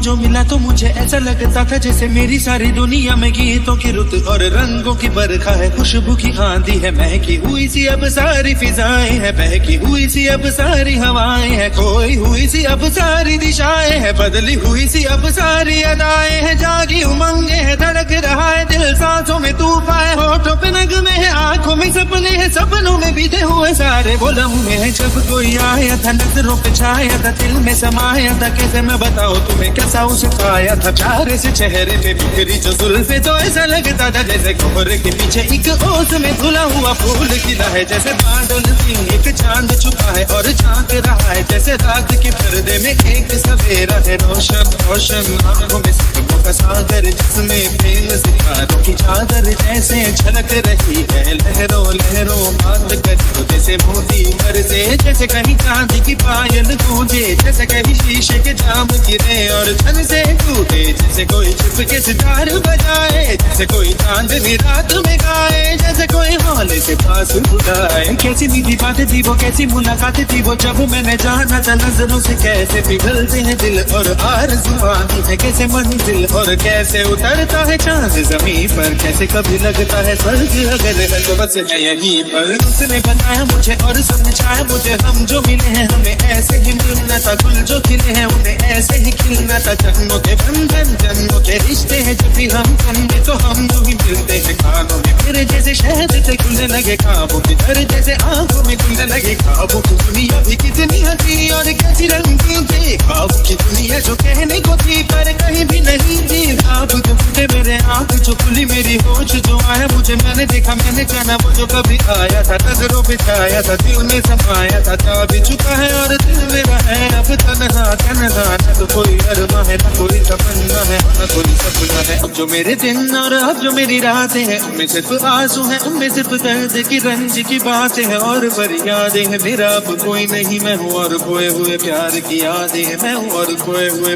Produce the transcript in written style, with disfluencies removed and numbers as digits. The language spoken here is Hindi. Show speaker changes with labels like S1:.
S1: जो मिला तो मुझे ऐसा लगता था जैसे मेरी सारी दुनिया में गीतों की रुत और रंगों की बरखा है, खुशबू की आंधी है, महकी हुई सी अब सारी फिजाएं है, बहकी हुई सी अब सारी हवाएं है, खोई हुई सी अब सारी दिशाएं है, बदली हुई सी अब सारी अदाएं है, जागी उमंगे है, धड़क रहा है दिल, सांसों में तूफान है, होठों पे नगमे है, आंखों में सपने हैं, सपनों में बीते हुए सारे वो लम्हे हैं। जब कोई आया था नजरों पे छाया था, दिल में समाया था, कैसे मैं बताऊं तुम्हें कैसा उसे पाया था, प्यारे से चेहरे पे बिखरी जो जुल्फे, तो ऐसा लगता था जैसे कोहरे के पीछे एक ओस में धुला हुआ फूल खिला है, जैसे बादल में एक चांद छुपा है और झांक रहा है, जैसे रात के पर्दे में एक सवेरा है, रोशन रोशन आंखों में सपनों का सागर, जिसमें प्रेम सितारों की चादर जैसे झलक रही है, लहरों लहरों बात करो जैसे मोती बरसे, जैसे कहीं चांदी की पायल गूंजे, जैसे कहीं शीशे के जाम गिरे और छन से टूटे, जैसे कोई छुप के सितार बजाए, जैसे कोई चांदनी रात में गाए, जैसे कोई हौले से पास बुलाए। कैसी मीठी बातें थी वो, कैसी मुलाकातें थी वो, जब मैंने जाना था नजरों से कैसे पिघलते हैं दिल और आरज़ू आती है कैसे मंजिल, और कैसे उतरता है चांद जमीन पर, कैसे कभी लगता है स्वर्ग अगर है तो बस है यहीं पर। उसने बताया मुझे और समझाया मुझे, हम जो मिले हैं हमें ऐसे ही मिलना था, गुल जो खिले हैं उन्हें ऐसे ही खिलना था, जन्मों के बंधन जन्मों के रिश्ते हैं, जब भी हम करेंगे तो हम जो ही मिलते हैं, कानों में मेरे जैसे शहद से खुलने लगे ख्वाबों की तरह, जैसे आंखों में खुलने लगे ख्वाबों की दुनिया भी कितनी हंसी और कैसी रंगीन थी, ख्वाब की दुनिया जो कहने को थी पर कहीं भी नहीं थी, आप तो फूटे मेरे आंख जो खुली मेरी होश जो आया मुझे, मैंने देखा मैंने जाना वो जो कभी आया था, नजरों पे छाया था, दिल में समाया था, जा भी चुका है और दिल मेरा है अब तन्हा तन्हा, न तो कोई अरमा है न कोई तमन्ना है न कोई सपना है, अब जो मेरे दिन और अब जो मेरी रातें हैं उनमें सिर्फ आंसू है, उनमें सिर्फ दर्द की रंज की बातें हैं और फरियादें हैं, मेरा अब कोई नहीं मैं हूँ और खोए हुए प्यार की यादें हैं, मैं हूँ और खोए हुए